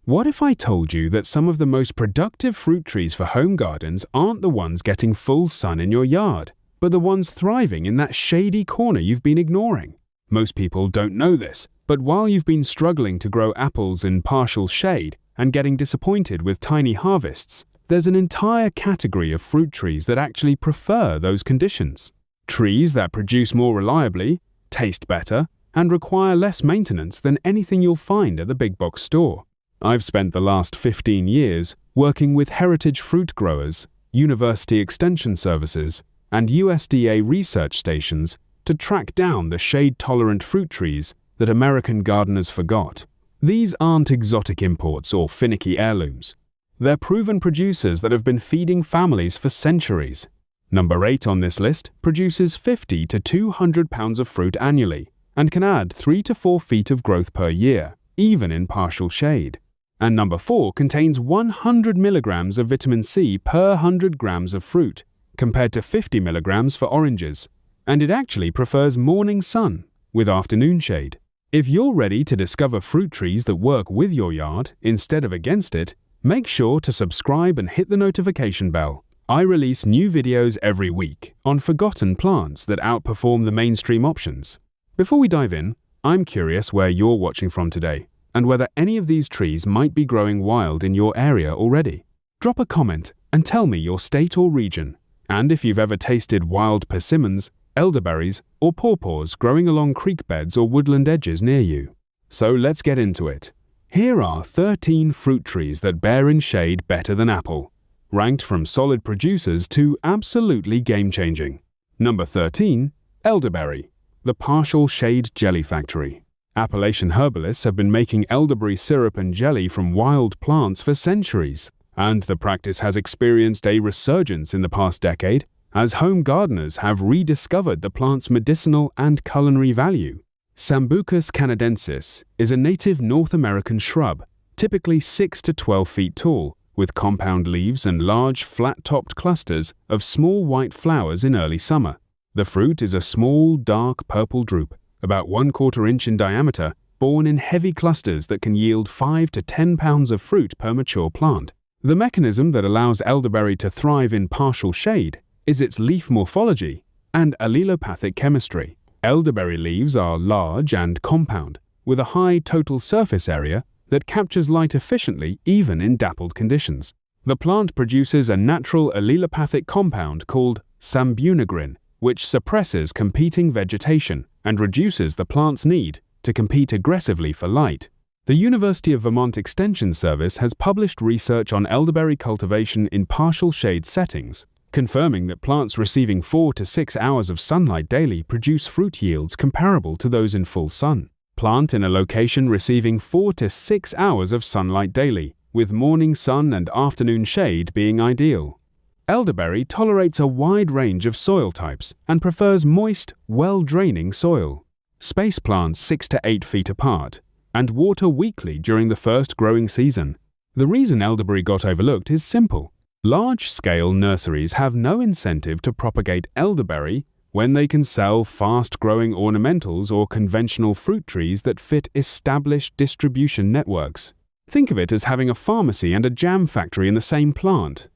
What if I told you that some of the most productive fruit trees for home gardens aren't the ones getting full sun in your yard, but the ones thriving in that shady corner you've been ignoring? Most people don't know this, but while you've been struggling to grow apples in partial shade and getting disappointed with tiny harvests, there's an entire category of fruit trees that actually prefer those conditions. Trees that produce more reliably, taste better, and require less maintenance than anything you'll find at the big box store. I've spent the last 15 years working with heritage fruit growers, university extension services, and USDA research stations to track down the shade-tolerant fruit trees that American gardeners forgot. These aren't exotic imports or finicky heirlooms. They're proven producers that have been feeding families for centuries. Number 8 on this list produces 50 to 200 pounds of fruit annually and can add 3 to 4 feet of growth per year, even in partial shade. And number 4 contains 100 milligrams of vitamin C per 100 grams of fruit, compared to 50 milligrams for oranges, and it actually prefers morning sun with afternoon shade. If you're ready to discover fruit trees that work with your yard instead of against it, make sure to subscribe and hit the notification bell. I release new videos every week on forgotten plants that outperform the mainstream options. Before we dive in, I'm curious where you're watching from today, and whether any of these trees might be growing wild in your area already. Drop a comment and tell me your state or region, and if you've ever tasted wild persimmons, elderberries, or pawpaws growing along creek beds or woodland edges near you. So let's get into it. Here are 13 fruit trees that bear in shade better than apple, ranked from solid producers to absolutely game-changing. Number 13, elderberry, the partial shade jelly factory. Appalachian herbalists have been making elderberry syrup and jelly from wild plants for centuries, and the practice has experienced a resurgence in the past decade as home gardeners have rediscovered the plant's medicinal and culinary value. Sambucus canadensis is a native North American shrub, typically 6 to 12 feet tall, with compound leaves and large, flat-topped clusters of small white flowers in early summer. The fruit is a small, dark purple drupe, about 1/4 inch in diameter, borne in heavy clusters that can yield 5 to 10 pounds of fruit per mature plant. The mechanism that allows elderberry to thrive in partial shade is its leaf morphology and allelopathic chemistry. Elderberry leaves are large and compound, with a high total surface area that captures light efficiently even in dappled conditions. The plant produces a natural allelopathic compound called sambunagrin, which suppresses competing vegetation and reduces the plant's need to compete aggressively for light. The University of Vermont Extension Service has published research on elderberry cultivation in partial shade settings, confirming that plants receiving 4 to 6 hours of sunlight daily produce fruit yields comparable to those in full sun. Plant in a location receiving 4 to 6 hours of sunlight daily, with morning sun and afternoon shade being ideal. Elderberry tolerates a wide range of soil types and prefers moist, well-draining soil. Space plants 6 to 8 feet apart and water weekly during the first growing season. The reason elderberry got overlooked is simple. Large-scale nurseries have no incentive to propagate elderberry when they can sell fast-growing ornamentals or conventional fruit trees that fit established distribution networks. Think of it as having a pharmacy and a jam factory in the same plant.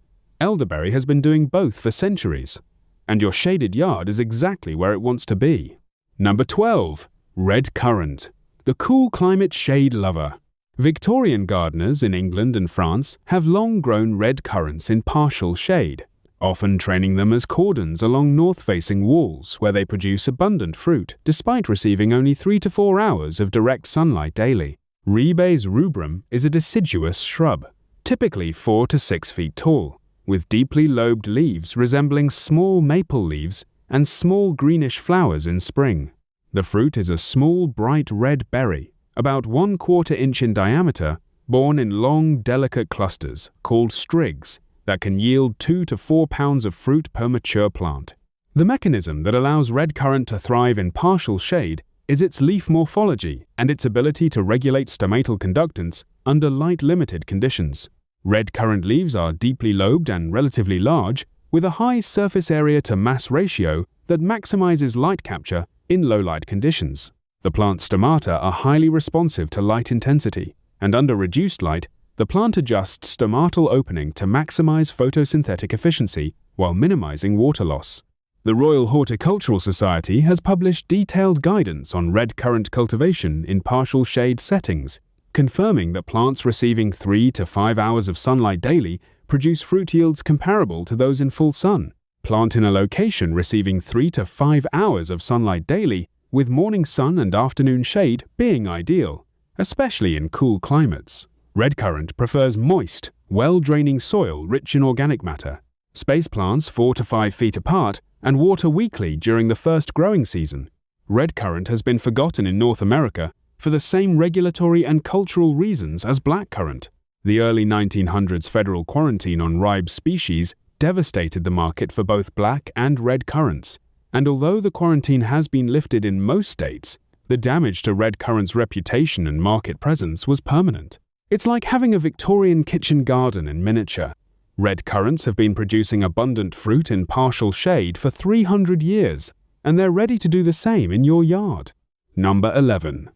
Elderberry has been doing both for centuries, and your shaded yard is exactly where it wants to be. Number 12. Red currant, the cool climate shade lover. Victorian gardeners in England and France have long grown red currants in partial shade, often training them as cordons along north-facing walls where they produce abundant fruit, despite receiving only 3 to 4 hours of direct sunlight daily. Ribes rubrum is a deciduous shrub, typically 4 to 6 feet tall, with deeply lobed leaves resembling small maple leaves and small greenish flowers in spring. The fruit is a small, bright red berry, about 1/4 inch in diameter, borne in long, delicate clusters called strigs that can yield 2 to 4 pounds of fruit per mature plant. The mechanism that allows red currant to thrive in partial shade is its leaf morphology and its ability to regulate stomatal conductance under light-limited conditions. Red currant leaves are deeply lobed and relatively large, with a high surface area to mass ratio that maximizes light capture in low-light conditions. The plant's stomata are highly responsive to light intensity, and under reduced light, The plant adjusts stomatal opening to maximize photosynthetic efficiency while minimizing water loss. The Royal Horticultural Society has published detailed guidance on red currant cultivation in partial shade settings, confirming that plants receiving 3 to 5 hours of sunlight daily produce fruit yields comparable to those in full sun. Plant in a location receiving 3 to 5 hours of sunlight daily, with morning sun and afternoon shade being ideal, especially in cool climates. Red currant prefers moist, well-draining soil rich in organic matter. Space plants 4 to 5 feet apart and water weekly during the first growing season. Red currant has been forgotten in North America for the same regulatory and cultural reasons as black currant. The early 1900s federal quarantine on ribes species devastated the market for both black and red currants, and although the quarantine has been lifted in most states, the damage to red currant's reputation and market presence was permanent. It's like having a Victorian kitchen garden in miniature. Red currants have been producing abundant fruit in partial shade for 300 years, and they're ready to do the same in your yard. Number 11.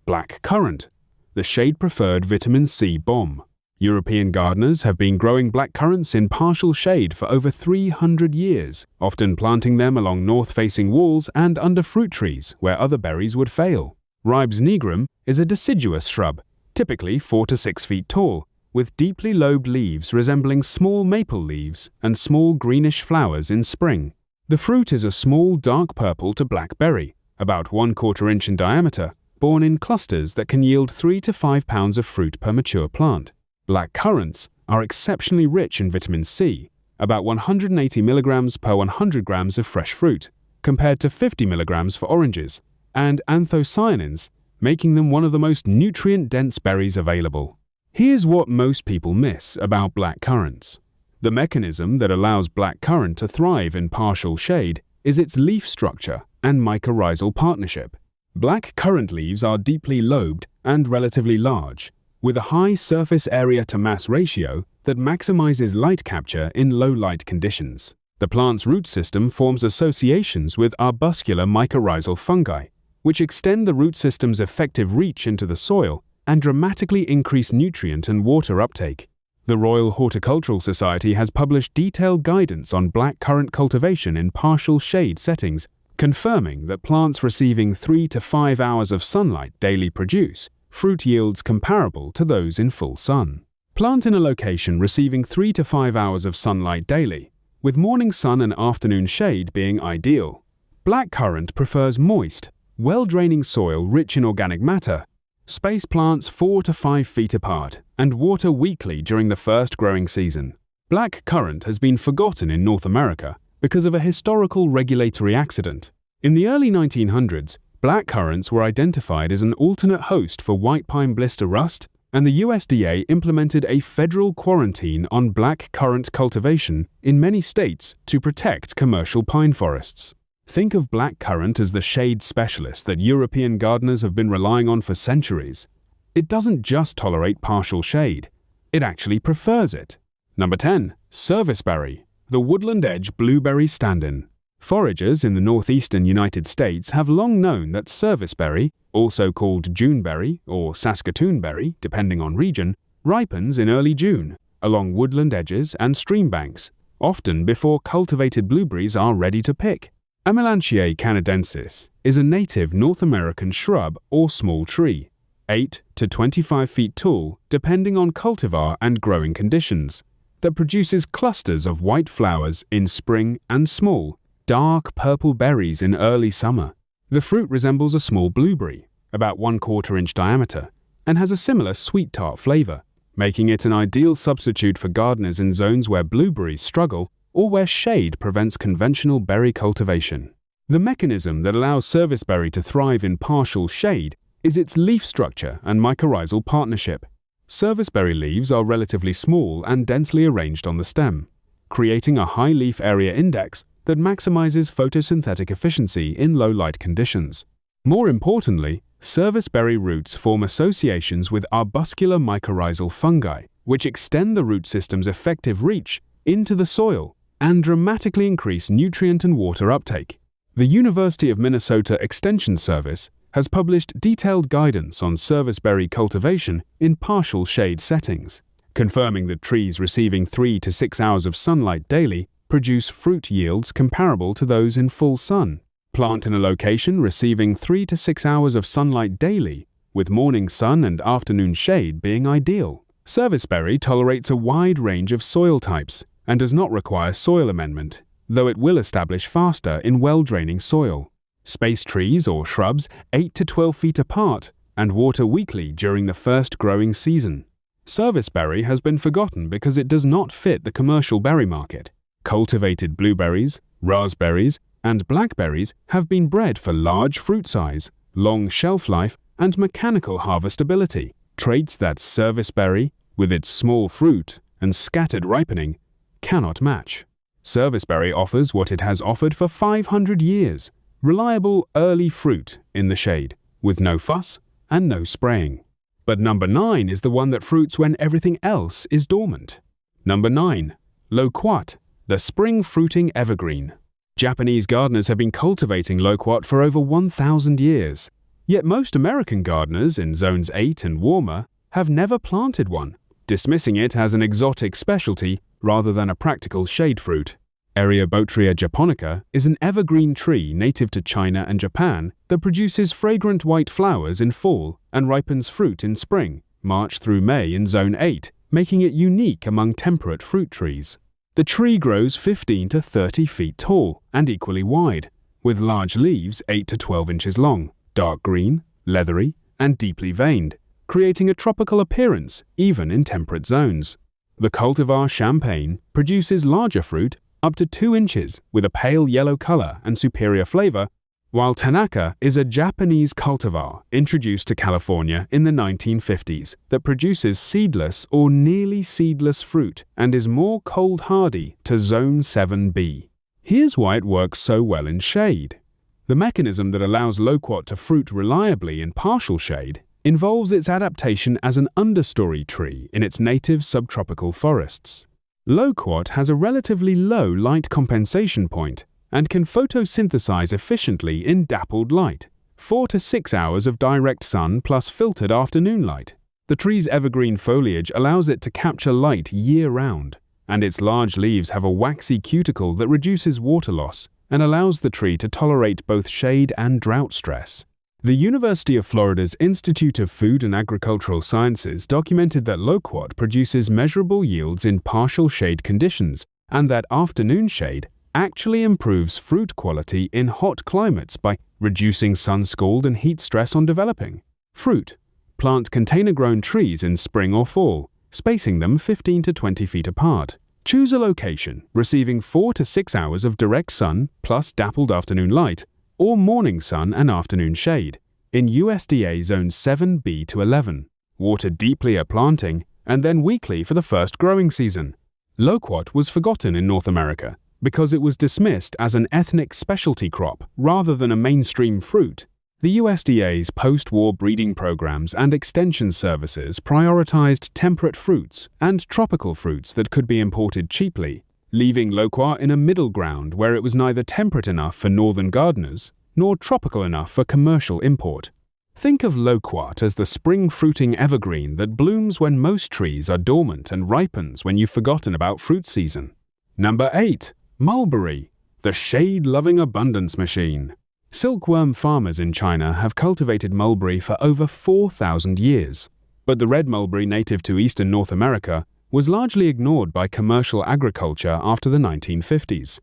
Black currant, the shade-preferred vitamin C bomb. European gardeners have been growing black currants in partial shade for over 300 years, often planting them along north-facing walls and under fruit trees where other berries would fail. Ribes nigrum is a deciduous shrub, typically 4 to 6 feet tall, with deeply lobed leaves resembling small maple leaves and small greenish flowers in spring. The fruit is a small dark purple to black berry, about 1/4 inch in diameter, borne in clusters that can yield 3 to 5 pounds of fruit per mature plant. Black currants are exceptionally rich in vitamin C, about 180 milligrams per 100 grams of fresh fruit, compared to 50 milligrams for oranges, and anthocyanins, making them one of the most nutrient-dense berries available. Here's what most people miss about black currants. The mechanism that allows black currant to thrive in partial shade is its leaf structure and mycorrhizal partnership. Black currant leaves are deeply lobed and relatively large, with a high surface area to mass ratio that maximizes light capture in low light conditions. The plant's root system forms associations with arbuscular mycorrhizal fungi, which extend the root system's effective reach into the soil and dramatically increase nutrient and water uptake. The Royal Horticultural Society has published detailed guidance on black currant cultivation in partial shade settings, confirming that plants receiving 3 to 5 hours of sunlight daily produce fruit yields comparable to those in full sun. Plant in a location receiving 3 to 5 hours of sunlight daily, with morning sun and afternoon shade being ideal. Black currant prefers moist, well-draining soil rich in organic matter. Space plants 4 to 5 feet apart and water weekly during the first growing season. Black currant has been forgotten in North America because of a historical regulatory accident. In the early 1900s, black currants were identified as an alternate host for white pine blister rust, and the USDA implemented a federal quarantine on black currant cultivation in many states to protect commercial pine forests. Think of black currant as the shade specialist that European gardeners have been relying on for centuries. It doesn't just tolerate partial shade, it actually prefers it. Number 10. Serviceberry, the woodland edge blueberry stand-in. Foragers in the northeastern United States have long known that serviceberry, also called Juneberry or Saskatoon berry, depending on region, ripens in early June, along woodland edges and stream banks, often before cultivated blueberries are ready to pick. Amelanchier canadensis is a native North American shrub or small tree, 8 to 25 feet tall depending on cultivar and growing conditions, that produces clusters of white flowers in spring and small, dark purple berries in early summer. The fruit resembles a small blueberry, about 1/4 inch diameter, and has a similar sweet tart flavor, making it an ideal substitute for gardeners in zones where blueberries struggle or where shade prevents conventional berry cultivation. The mechanism that allows serviceberry to thrive in partial shade is its leaf structure and mycorrhizal partnership. Serviceberry leaves are relatively small and densely arranged on the stem, creating a high leaf area index that maximizes photosynthetic efficiency in low light conditions. More importantly, serviceberry roots form associations with arbuscular mycorrhizal fungi, which extend the root system's effective reach into the soil and dramatically increase nutrient and water uptake. The University of Minnesota Extension Service has published detailed guidance on serviceberry cultivation in partial shade settings, confirming that trees receiving 3 to 6 hours of sunlight daily produce fruit yields comparable to those in full sun. Plant in a location receiving 3 to 6 hours of sunlight daily, with morning sun and afternoon shade being ideal. Serviceberry tolerates a wide range of soil types and does not require soil amendment, though it will establish faster in well-draining soil. Space trees or shrubs 8 to 12 feet apart and water weekly during the first growing season. Serviceberry has been forgotten because it does not fit the commercial berry market. Cultivated blueberries, raspberries, and blackberries have been bred for large fruit size, long shelf life, and mechanical harvestability, traits that serviceberry, with its small fruit and scattered ripening, cannot match. Serviceberry offers what it has offered for 500 years, reliable early fruit in the shade, with no fuss and no spraying. But number 9 is the one that fruits when everything else is dormant. Number 9. Loquat, the spring fruiting evergreen. Japanese gardeners have been cultivating loquat for over 1,000 years. Yet most American gardeners in zones 8 and warmer have never planted one, dismissing it as an exotic specialty rather than a practical shade fruit. Eriobotria japonica is an evergreen tree native to China and Japan that produces fragrant white flowers in fall and ripens fruit in spring, March through May in Zone 8, making it unique among temperate fruit trees. The tree grows 15 to 30 feet tall and equally wide, with large leaves 8 to 12 inches long, dark green, leathery, and deeply veined, creating a tropical appearance even in temperate zones. The cultivar Champagne produces larger fruit up to 2 inches with a pale yellow color and superior flavor, while Tanaka is a Japanese cultivar introduced to California in the 1950s that produces seedless or nearly seedless fruit and is more cold hardy to Zone 7B. Here's why it works so well in shade. The mechanism that allows loquat to fruit reliably in partial shade involves its adaptation as an understory tree in its native subtropical forests. Loquat has a relatively low light compensation point and can photosynthesize efficiently in dappled light, 4 to 6 hours of direct sun plus filtered afternoon light. The tree's evergreen foliage allows it to capture light year-round, and its large leaves have a waxy cuticle that reduces water loss and allows the tree to tolerate both shade and drought stress. The University of Florida's Institute of Food and Agricultural Sciences documented that loquat produces measurable yields in partial shade conditions and that afternoon shade actually improves fruit quality in hot climates by reducing sun scald and heat stress on developing fruit. Plant container-grown trees in spring or fall, spacing them 15 to 20 feet apart. Choose a location receiving 4 to 6 hours of direct sun plus dappled afternoon light or morning sun and afternoon shade in USDA zones 7B to 11. Water deeply at planting and then weekly for the first growing season. Loquat was forgotten in North America because it was dismissed as an ethnic specialty crop rather than a mainstream fruit. The USDA's post-war breeding programs and extension services prioritized temperate fruits and tropical fruits that could be imported cheaply, leaving loquat in a middle ground where it was neither temperate enough for northern gardeners nor tropical enough for commercial import. Think of loquat as the spring-fruiting evergreen that blooms when most trees are dormant and ripens when you've forgotten about fruit season. Number 8. Mulberry, the shade-loving abundance machine. Silkworm farmers in China have cultivated mulberry for over 4,000 years, but the red mulberry native to eastern North America was largely ignored by commercial agriculture after the 1950s.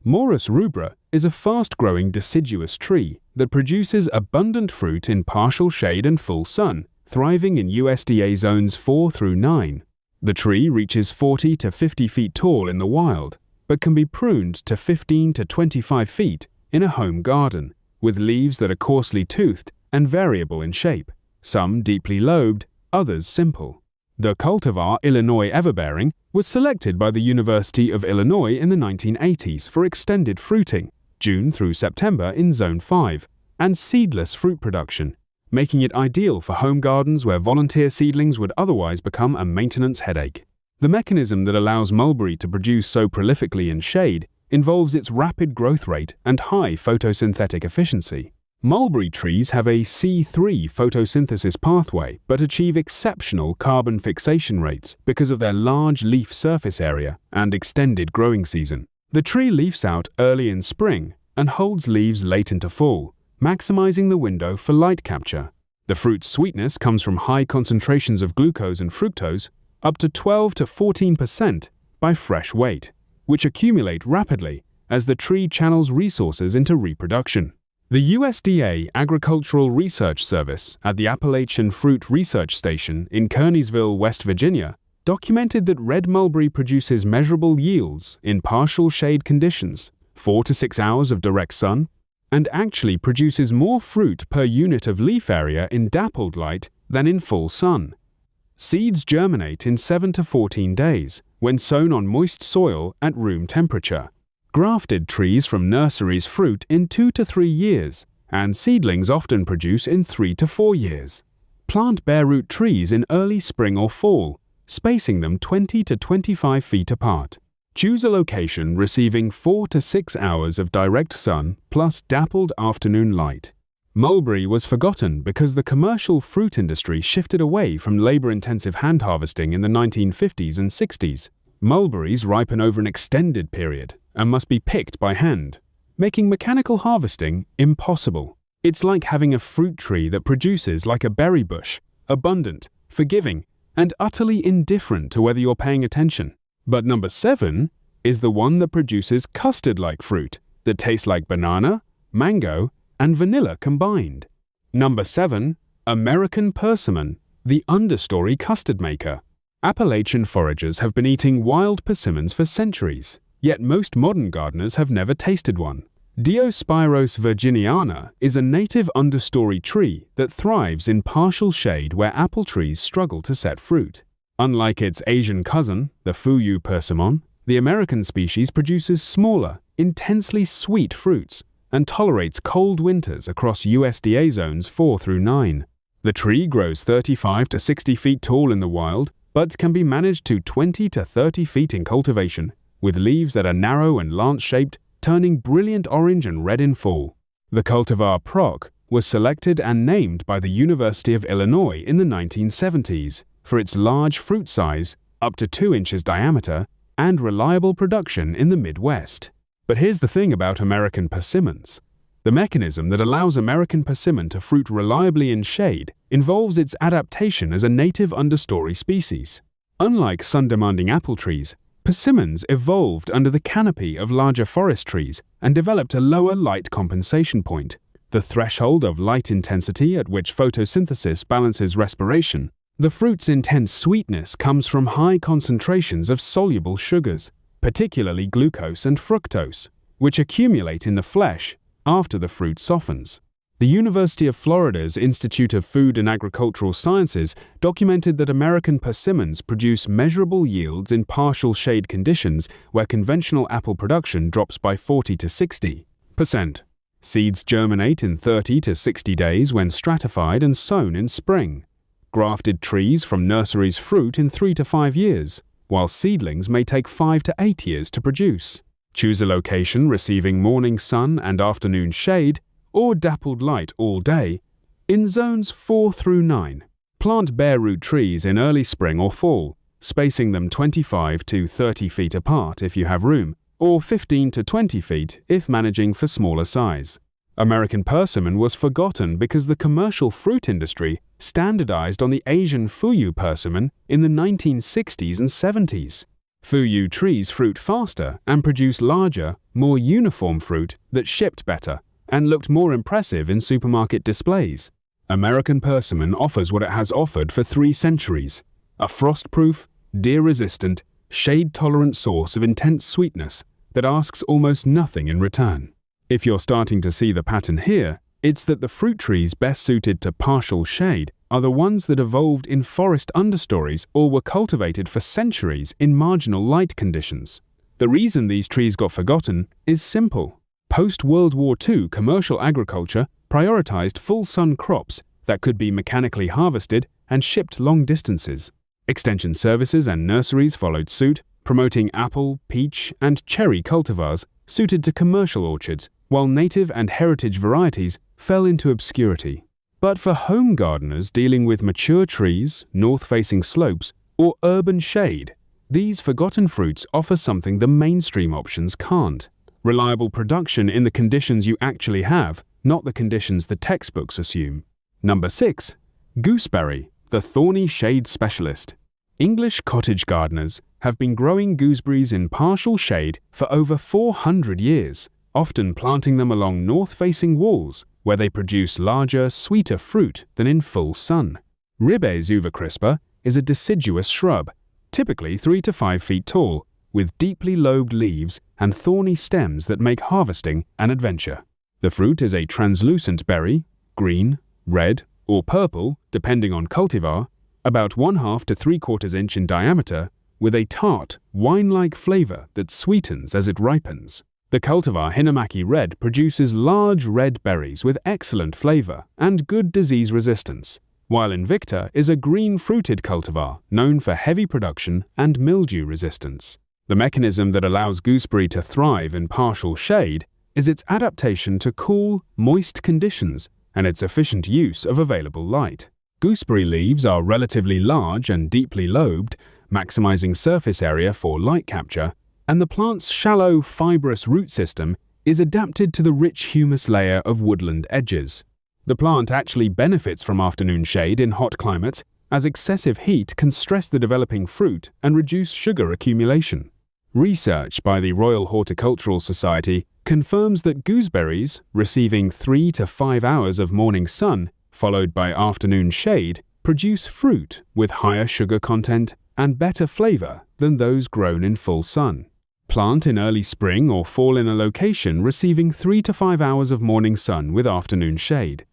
Morus rubra is a fast-growing deciduous tree that produces abundant fruit in partial shade and full sun, thriving in USDA zones 4 through 9. The tree reaches 40 to 50 feet tall in the wild, but can be pruned to 15 to 25 feet in a home garden, with leaves that are coarsely toothed and variable in shape, some deeply lobed, others simple. The cultivar Illinois Everbearing was selected by the University of Illinois in the 1980s for extended fruiting, June through September in Zone 5, and seedless fruit production, making it ideal for home gardens where volunteer seedlings would otherwise become a maintenance headache. The mechanism that allows mulberry to produce so prolifically in shade involves its rapid growth rate and high photosynthetic efficiency. Mulberry trees have a C3 photosynthesis pathway but achieve exceptional carbon fixation rates because of their large leaf surface area and extended growing season. The tree leaves out early in spring and holds leaves late into fall, maximizing the window for light capture. The fruit's sweetness comes from high concentrations of glucose and fructose, up to 12 to 14% by fresh weight, which accumulate rapidly as the tree channels resources into reproduction. The USDA Agricultural Research Service at the Appalachian Fruit Research Station in Kearneysville, West Virginia, documented that red mulberry produces measurable yields in partial shade conditions, 4 to 6 hours of direct sun, and actually produces more fruit per unit of leaf area in dappled light than in full sun. Seeds germinate in 7 to 14 days when sown on moist soil at room temperature. Grafted trees from nurseries fruit in 2 to 3 years, and seedlings often produce in 3 to 4 years. Plant bare root trees in early spring or fall, spacing them 20 to 25 feet apart. Choose a location receiving 4 to 6 hours of direct sun plus dappled afternoon light. Mulberry was forgotten because the commercial fruit industry shifted away from labor-intensive hand harvesting in the 1950s and 60s. Mulberries ripen over an extended period and must be picked by hand, making mechanical harvesting impossible. It's like having a fruit tree that produces like a berry bush, abundant, forgiving, and utterly indifferent to whether you're paying attention. But number 7 is the one that produces custard-like fruit that tastes like banana, mango, and vanilla combined. Number 7, American persimmon, the understory custard maker. Appalachian foragers have been eating wild persimmons for centuries, yet most modern gardeners have never tasted one. Diospyros virginiana is a native understory tree that thrives in partial shade where apple trees struggle to set fruit. Unlike its Asian cousin, the Fuyu persimmon, the American species produces smaller, intensely sweet fruits and tolerates cold winters across USDA zones 4 through 9. The tree grows 35 to 60 feet tall in the wild, but can be managed to 20 to 30 feet in cultivation, with leaves that are narrow and lance-shaped, turning brilliant orange and red in fall. The cultivar Proc was selected and named by the University of Illinois in the 1970s for its large fruit size, up to 2 inches diameter, and reliable production in the Midwest. But here's the thing about American persimmons. The mechanism that allows American persimmon to fruit reliably in shade involves its adaptation as a native understory species. Unlike sun-demanding apple trees, persimmons evolved under the canopy of larger forest trees and developed a lower light compensation point, the threshold of light intensity at which photosynthesis balances respiration. The fruit's intense sweetness comes from high concentrations of soluble sugars, particularly glucose and fructose, which accumulate in the flesh after the fruit softens. The University of Florida's Institute of Food and Agricultural Sciences documented that American persimmons produce measurable yields in partial shade conditions where conventional apple production drops by 40 to 60%. Seeds germinate in 30 to 60 days when stratified and sown in spring. Grafted trees from nurseries fruit in 3 to 5 years, while seedlings may take 5 to 8 years to produce. Choose a location receiving morning sun and afternoon shade, or dappled light all day, in zones 4 through 9. Plant bare root trees in early spring or fall, spacing them 25 to 30 feet apart if you have room, or 15 to 20 feet if managing for smaller size. American persimmon was forgotten because the commercial fruit industry standardized on the Asian Fuyu persimmon in the 1960s and 70s. Fuyu trees fruit faster and produce larger, more uniform fruit that shipped better and looked more impressive in supermarket displays. American persimmon offers what it has offered for 3 centuries: a frost-proof, deer-resistant, shade-tolerant source of intense sweetness that asks almost nothing in return. If you're starting to see the pattern here, it's that the fruit trees best suited to partial shade are the ones that evolved in forest understories or were cultivated for centuries in marginal light conditions. The reason these trees got forgotten is simple. Post-World War II commercial agriculture prioritized full-sun crops that could be mechanically harvested and shipped long distances. Extension services and nurseries followed suit, promoting apple, peach, and cherry cultivars suited to commercial orchards, while native and heritage varieties fell into obscurity. But for home gardeners dealing with mature trees, north-facing slopes, or urban shade, these forgotten fruits offer something the mainstream options can't: reliable production in the conditions you actually have, not the conditions the textbooks assume. Number 6. Gooseberry, the thorny shade specialist. English cottage gardeners have been growing gooseberries in partial shade for over 400 years, often planting them along north-facing walls where they produce larger, sweeter fruit than in full sun. Ribes uva-crispa is a deciduous shrub, typically 3 to 5 feet tall, with deeply lobed leaves and thorny stems that make harvesting an adventure. The fruit is a translucent berry, green, red, or purple, depending on cultivar, about 1/2 to 3/4 inch in diameter, with a tart, wine-like flavor that sweetens as it ripens. The cultivar Hinnomaki Red produces large red berries with excellent flavor and good disease resistance, while Invicta is a green-fruited cultivar known for heavy production and mildew resistance. The mechanism that allows gooseberry to thrive in partial shade is its adaptation to cool, moist conditions and its efficient use of available light. Gooseberry leaves are relatively large and deeply lobed, maximizing surface area for light capture, and the plant's shallow, fibrous root system is adapted to the rich humus layer of woodland edges. The plant actually benefits from afternoon shade in hot climates, as excessive heat can stress the developing fruit and reduce sugar accumulation. Research by the Royal Horticultural Society confirms that gooseberries receiving 3 to 5 hours of morning sun, followed by afternoon shade, produce fruit with higher sugar content and better flavor than those grown in full sun. Plant in early spring or fall in a location receiving 3 to 5 hours of morning sun with afternoon shade.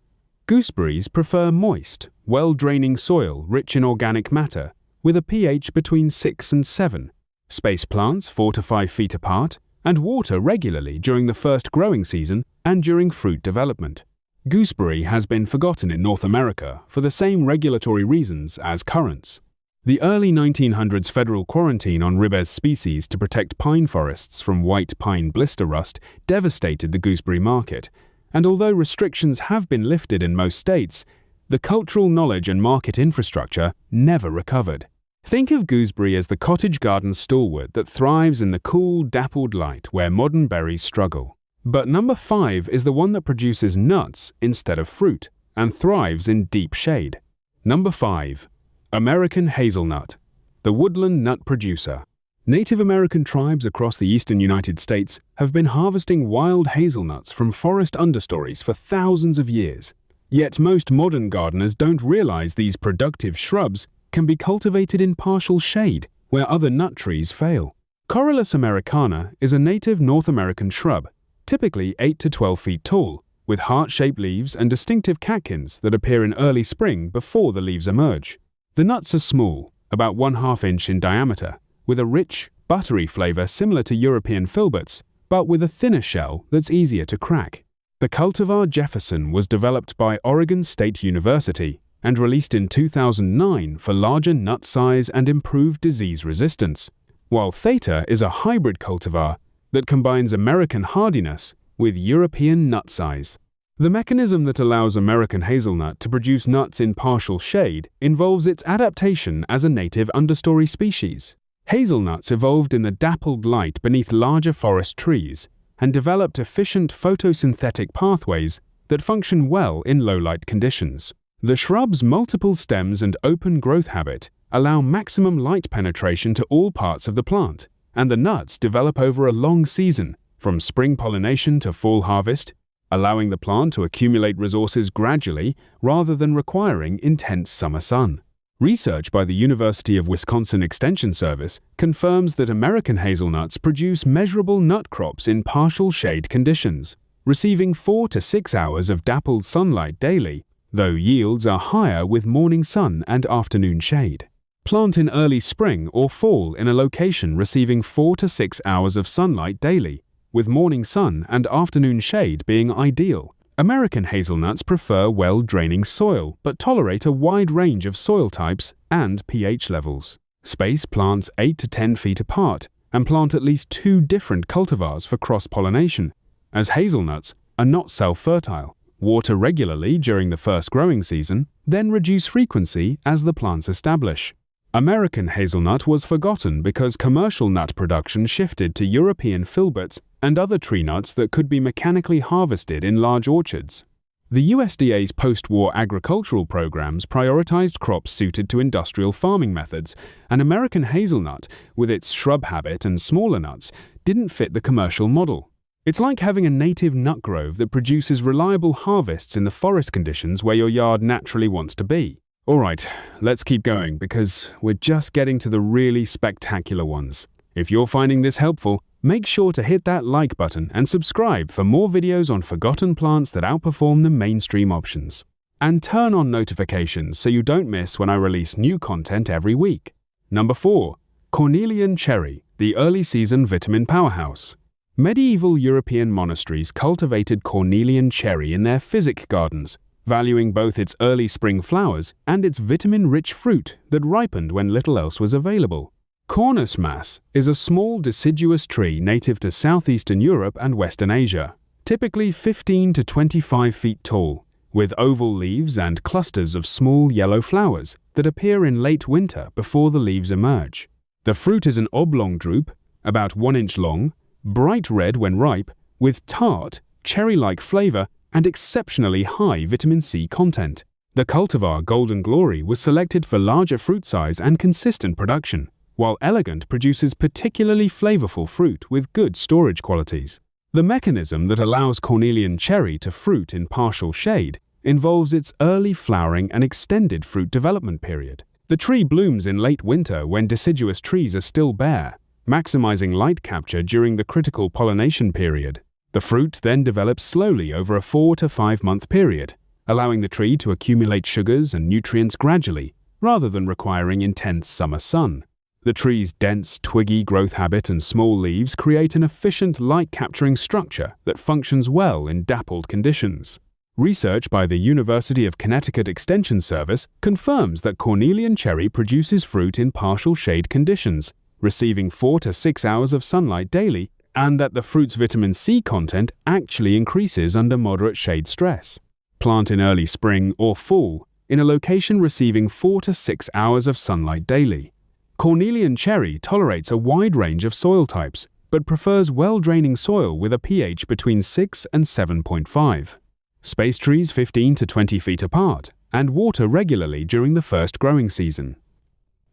Gooseberries prefer moist, well-draining soil rich in organic matter, with a pH between 6 and 7. Space plants 4 to 5 feet apart, and water regularly during the first growing season and during fruit development. Gooseberry has been forgotten in North America for the same regulatory reasons as currants. The early 1900s federal quarantine on ribes species to protect pine forests from white pine blister rust devastated the gooseberry market, and although restrictions have been lifted in most states, the cultural knowledge and market infrastructure never recovered. Think of gooseberry as the cottage garden stalwart that thrives in the cool, dappled light where modern berries struggle. But number 5 is the one that produces nuts instead of fruit and thrives in deep shade. Number 5. American hazelnut, the woodland nut producer. Native American tribes across the eastern United States have been harvesting wild hazelnuts from forest understories for thousands of years. Yet most modern gardeners don't realize these productive shrubs can be cultivated in partial shade where other nut trees fail. Corylus americana is a native North American shrub, typically 8 to 12 feet tall, with heart-shaped leaves and distinctive catkins that appear in early spring before the leaves emerge. The nuts are small, about 1/2 inch in diameter, with a rich, buttery flavor similar to European filberts, but with a thinner shell that's easier to crack. The cultivar Jefferson was developed by Oregon State University and released in 2009 for larger nut size and improved disease resistance, while Theta is a hybrid cultivar that combines American hardiness with European nut size. The mechanism that allows American hazelnut to produce nuts in partial shade involves its adaptation as a native understory species. Hazelnuts evolved in the dappled light beneath larger forest trees and developed efficient photosynthetic pathways that function well in low-light conditions. The shrub's multiple stems and open growth habit allow maximum light penetration to all parts of the plant, and the nuts develop over a long season, from spring pollination to fall harvest, allowing the plant to accumulate resources gradually rather than requiring intense summer sun. Research by the University of Wisconsin Extension Service confirms that American hazelnuts produce measurable nut crops in partial shade conditions, receiving 4 to 6 hours of dappled sunlight daily, though yields are higher with morning sun and afternoon shade. Plant in early spring or fall in a location receiving 4 to 6 hours of sunlight daily, with morning sun and afternoon shade being ideal. American hazelnuts prefer well-draining soil but tolerate a wide range of soil types and pH levels. Space plants 8 to 10 feet apart and plant at least 2 different cultivars for cross-pollination, as hazelnuts are not self-fertile. Water regularly during the first growing season, then reduce frequency as the plants establish. American hazelnut was forgotten because commercial nut production shifted to European filberts and other tree nuts that could be mechanically harvested in large orchards. The USDA's post-war agricultural programs prioritized crops suited to industrial farming methods, and American hazelnut, with its shrub habit and smaller nuts, didn't fit the commercial model. It's like having a native nut grove that produces reliable harvests in the forest conditions where your yard naturally wants to be. Alright, let's keep going because we're just getting to the really spectacular ones. If you're finding this helpful, make sure to hit that like button and subscribe for more videos on forgotten plants that outperform the mainstream options. And turn on notifications so you don't miss when I release new content every week. Number 4. Cornelian cherry, the early season vitamin powerhouse. Medieval European monasteries cultivated cornelian cherry in their physic gardens, valuing both its early spring flowers and its vitamin-rich fruit that ripened when little else was available. Cornus mas is a small deciduous tree native to southeastern Europe and Western Asia, typically 15 to 25 feet tall, with oval leaves and clusters of small yellow flowers that appear in late winter before the leaves emerge. The fruit is an oblong drupe, about 1 inch long, bright red when ripe, with tart, cherry-like flavor and exceptionally high vitamin C content. The cultivar Golden Glory was selected for larger fruit size and consistent production, while Elegant produces particularly flavorful fruit with good storage qualities. The mechanism that allows Cornelian cherry to fruit in partial shade involves its early flowering and extended fruit development period. The tree blooms in late winter when deciduous trees are still bare, maximizing light capture during the critical pollination period. The fruit then develops slowly over a 4 to 5 month period, allowing the tree to accumulate sugars and nutrients gradually, rather than requiring intense summer sun. The tree's dense, twiggy growth habit and small leaves create an efficient light-capturing structure that functions well in dappled conditions. Research by the University of Connecticut Extension Service confirms that Cornelian cherry produces fruit in partial shade conditions, receiving 4 to 6 hours of sunlight daily, and that the fruit's vitamin C content actually increases under moderate shade stress. Plant in early spring or fall in a location receiving 4 to 6 hours of sunlight daily. Cornelian cherry tolerates a wide range of soil types, but prefers well-draining soil with a pH between 6 and 7.5. Space trees 15 to 20 feet apart, and water regularly during the first growing season.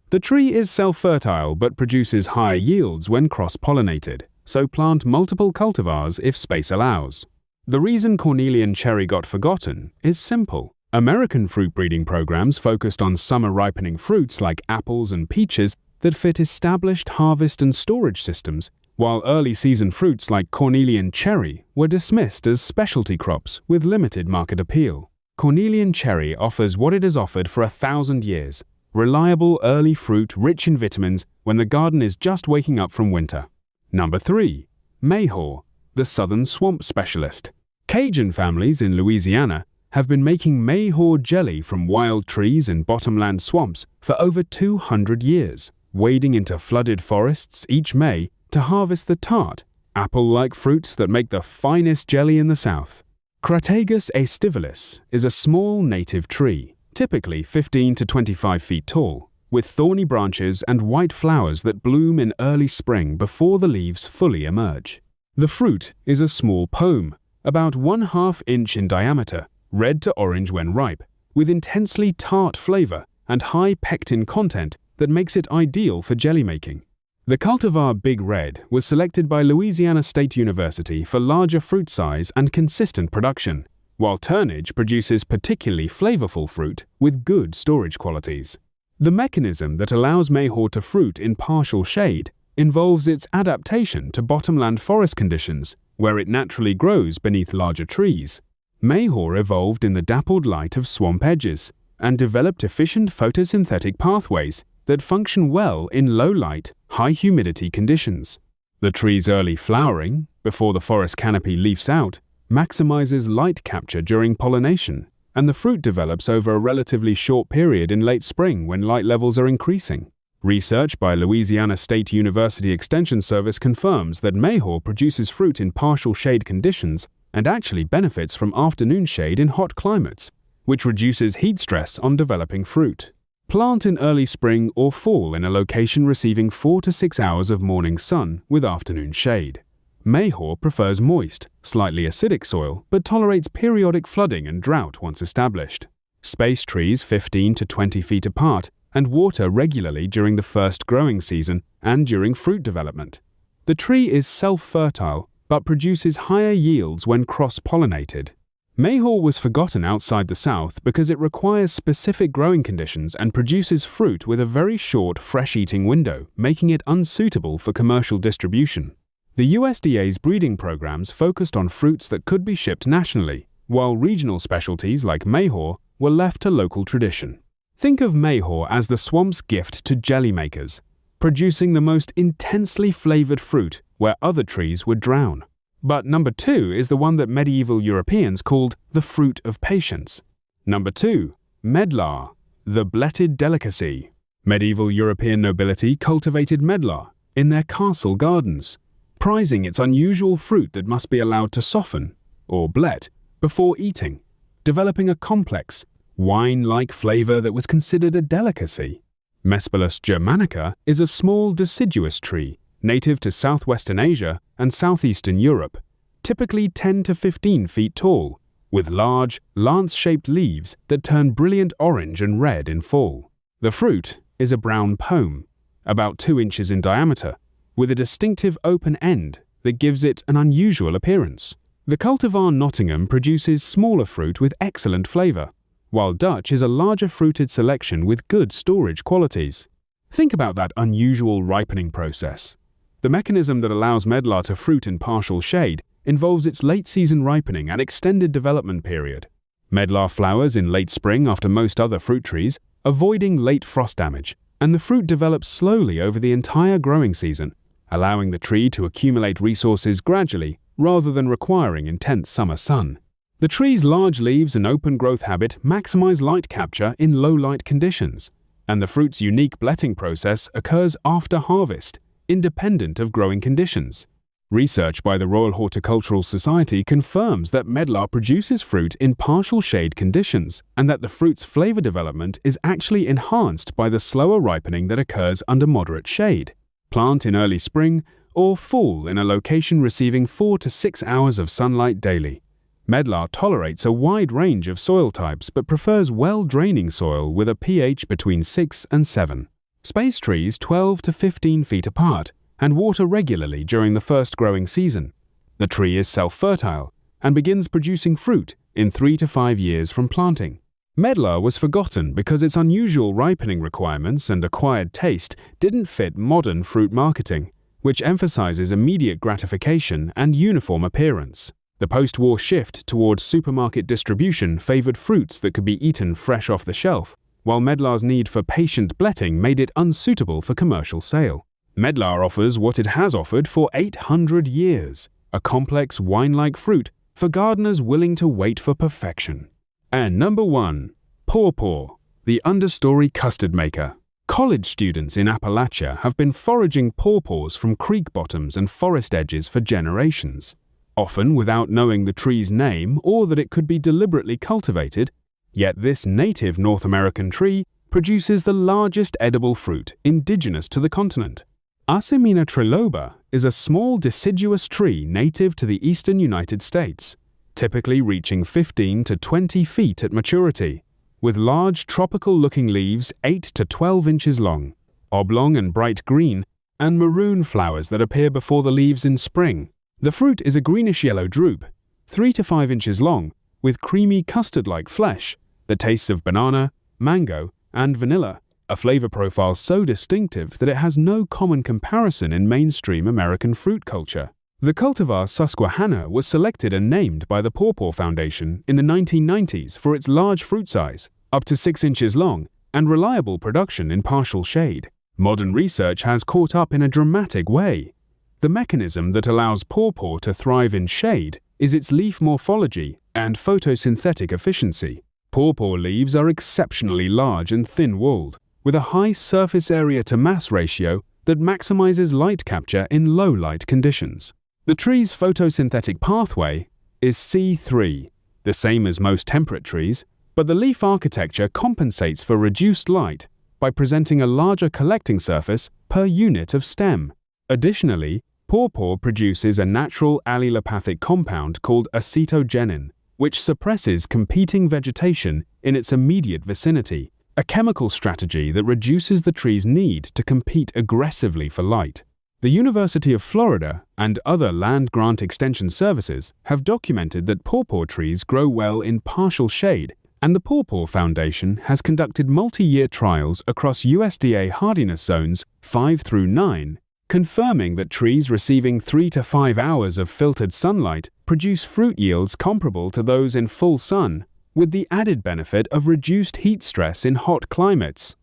The tree is self-fertile but produces higher yields when cross-pollinated, so plant multiple cultivars if space allows. The reason Cornelian cherry got forgotten is simple. American fruit breeding programs focused on summer ripening fruits like apples and peaches that fit established harvest and storage systems, while early season fruits like Cornelian cherry were dismissed as specialty crops with limited market appeal. Cornelian cherry offers what it has offered for 1,000 years: reliable early fruit rich in vitamins when the garden is just waking up from winter. Number 3. Mayhaw, the southern swamp specialist. Cajun families in Louisiana have been making mayhaw jelly from wild trees in bottomland swamps for over 200 years, wading into flooded forests each May to harvest the tart, apple-like fruits that make the finest jelly in the South. Crataegus aestivalis is a small native tree, typically 15 to 25 feet tall, with thorny branches and white flowers that bloom in early spring before the leaves fully emerge. The fruit is a small pome, about 1/2 inch in diameter, red to orange when ripe, with intensely tart flavor and high pectin content that makes it ideal for jelly making. The cultivar Big Red was selected by Louisiana State University for larger fruit size and consistent production, while Turnage produces particularly flavorful fruit with good storage qualities. The mechanism that allows mayhaw to fruit in partial shade involves its adaptation to bottomland forest conditions, where it naturally grows beneath larger trees. Mayhaw evolved in the dappled light of swamp edges and developed efficient photosynthetic pathways that function well in low-light, high-humidity conditions. The tree's early flowering, before the forest canopy leafs out, maximizes light capture during pollination, and the fruit develops over a relatively short period in late spring when light levels are increasing. Research by Louisiana State University Extension Service confirms that mayhaw produces fruit in partial shade conditions and actually benefits from afternoon shade in hot climates, which reduces heat stress on developing fruit. Plant in early spring or fall in a location receiving 4 to 6 hours of morning sun with afternoon shade. Mayhaw prefers moist, slightly acidic soil but tolerates periodic flooding and drought once established. Space trees 15 to 20 feet apart and water regularly during the first growing season and during fruit development. The tree is self-fertile but produces higher yields when cross-pollinated. Mayhaw was forgotten outside the South because it requires specific growing conditions and produces fruit with a very short fresh-eating window, making it unsuitable for commercial distribution. The USDA's breeding programs focused on fruits that could be shipped nationally, while regional specialties like Mayhaw were left to local tradition. Think of Mayhaw as the swamp's gift to jelly makers, producing the most intensely flavored fruit where other trees would drown. But number 2 is the one that medieval Europeans called the fruit of patience. Number 2. Medlar, the bletted delicacy. Medieval European nobility cultivated medlar in their castle gardens, prizing its unusual fruit that must be allowed to soften, or blet, before eating, developing a complex, wine-like flavor that was considered a delicacy. Mespalus germanica is a small deciduous tree native to southwestern Asia and southeastern Europe, typically 10 to 15 feet tall, with large, lance-shaped leaves that turn brilliant orange and red in fall. The fruit is a brown pome, about 2 inches in diameter, with a distinctive open end that gives it an unusual appearance. The cultivar Nottingham produces smaller fruit with excellent flavor, while Dutch is a larger fruited selection with good storage qualities. Think about that unusual ripening process. The mechanism that allows medlar to fruit in partial shade involves its late-season ripening and extended development period. Medlar flowers in late spring after most other fruit trees, avoiding late frost damage, and the fruit develops slowly over the entire growing season, allowing the tree to accumulate resources gradually rather than requiring intense summer sun. The tree's large leaves and open growth habit maximize light capture in low-light conditions, and the fruit's unique bletting process occurs after harvest, independent of growing conditions. Research by the Royal Horticultural Society confirms that medlar produces fruit in partial shade conditions and that the fruit's flavor development is actually enhanced by the slower ripening that occurs under moderate shade. Plant in early spring or fall in a location receiving 4 to 6 hours of sunlight daily. Medlar tolerates a wide range of soil types but prefers well-draining soil with a pH between 6 and 7. Space trees 12 to 15 feet apart and water regularly during the first growing season. The tree is self-fertile and begins producing fruit in 3 to 5 years from planting. Medlar was forgotten because its unusual ripening requirements and acquired taste didn't fit modern fruit marketing, which emphasizes immediate gratification and uniform appearance. The post-war shift towards supermarket distribution favored fruits that could be eaten fresh off the shelf, while medlar's need for patient bletting made it unsuitable for commercial sale. Medlar offers what it has offered for 800 years, a complex wine-like fruit for gardeners willing to wait for perfection. And number 1, pawpaw, the understory custard maker. College students in Appalachia have been foraging pawpaws from creek bottoms and forest edges for generations, often without knowing the tree's name or that it could be deliberately cultivated. Yet this native North American tree produces the largest edible fruit indigenous to the continent. Asimina triloba is a small deciduous tree native to the eastern United States, typically reaching 15 to 20 feet at maturity, with large tropical-looking leaves 8 to 12 inches long, oblong and bright green, and maroon flowers that appear before the leaves in spring. The fruit is a greenish-yellow drupe, 3 to 5 inches long, with creamy custard-like flesh that tastes of banana, mango, and vanilla, a flavor profile so distinctive that it has no common comparison in mainstream American fruit culture. The cultivar Susquehanna was selected and named by the Pawpaw Foundation in the 1990s for its large fruit size, up to 6 inches long, and reliable production in partial shade. Modern research has caught up in a dramatic way. The mechanism that allows pawpaw to thrive in shade is its leaf morphology and photosynthetic efficiency. Pawpaw leaves are exceptionally large and thin-walled, with a high surface area to mass ratio that maximizes light capture in low light conditions. The tree's photosynthetic pathway, is C3, the same as most temperate trees, but the leaf architecture compensates for reduced light by presenting a larger collecting surface per unit of stem. Additionally, pawpaw produces a natural allelopathic compound called acetogenin, which suppresses competing vegetation in its immediate vicinity, a chemical strategy that reduces the tree's need to compete aggressively for light. The University of Florida and other land-grant extension services have documented that pawpaw trees grow well in partial shade, and the Pawpaw Foundation has conducted multi-year trials across USDA hardiness zones 5 through 9, confirming that trees receiving 3 to 5 hours of filtered sunlight produce fruit yields comparable to those in full sun, with the added benefit of reduced heat stress in hot climates.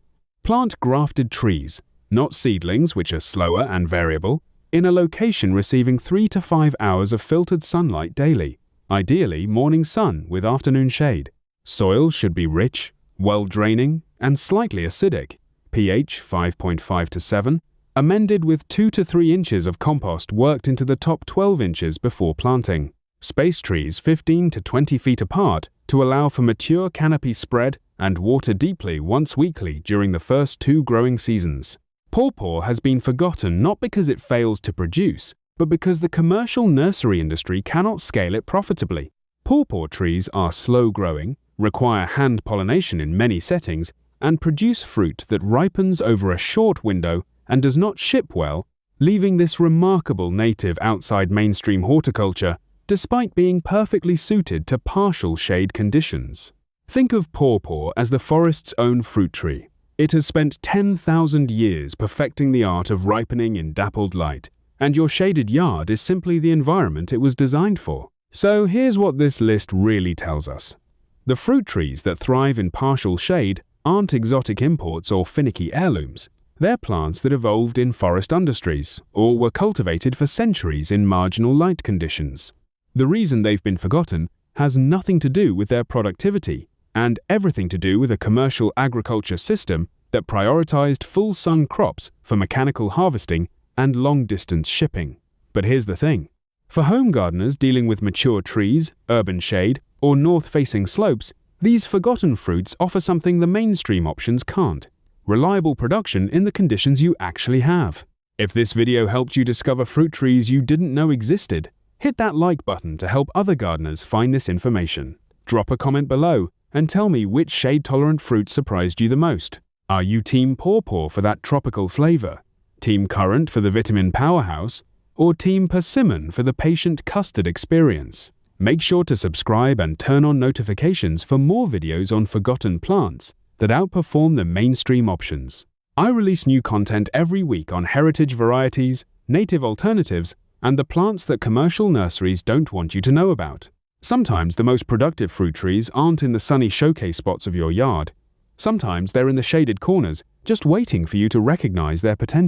Plant grafted trees, not seedlings which are slower and variable, in a location receiving 3 to 5 hours of filtered sunlight daily, ideally morning sun with afternoon shade. Soil should be rich, well-draining, and slightly acidic, pH 5.5 to 7, amended with 2 to 3 inches of compost worked into the top 12 inches before planting. Space trees 15 to 20 feet apart to allow for mature canopy spread and water deeply once weekly during the first 2 growing seasons. Pawpaw has been forgotten not because it fails to produce, but because the commercial nursery industry cannot scale it profitably. Pawpaw trees are slow-growing, require hand pollination in many settings, and produce fruit that ripens over a short window and does not ship well, leaving this remarkable native outside mainstream horticulture despite being perfectly suited to partial shade conditions. Think of pawpaw as the forest's own fruit tree. It has spent 10,000 years perfecting the art of ripening in dappled light, and your shaded yard is simply the environment it was designed for. So here's what this list really tells us. The fruit trees that thrive in partial shade aren't exotic imports or finicky heirlooms. They're plants that evolved in forest industries or were cultivated for centuries in marginal light conditions. The reason they've been forgotten has nothing to do with their productivity and everything to do with a commercial agriculture system that prioritized full sun crops for mechanical harvesting and long-distance shipping. But here's the thing. For home gardeners dealing with mature trees, urban shade, or north-facing slopes, these forgotten fruits offer something the mainstream options can't: reliable production in the conditions you actually have. If this video helped you discover fruit trees you didn't know existed, hit that like button to help other gardeners find this information. Drop a comment below and tell me which shade-tolerant fruit surprised you the most. Are you Team Pawpaw for that tropical flavor, Team Currant for the vitamin powerhouse, or Team Persimmon for the patient custard experience? Make sure to subscribe and turn on notifications for more videos on forgotten plants that outperform the mainstream options. I release new content every week on heritage varieties, native alternatives, and the plants that commercial nurseries don't want you to know about. Sometimes the most productive fruit trees aren't in the sunny showcase spots of your yard. Sometimes they're in the shaded corners, just waiting for you to recognize their potential.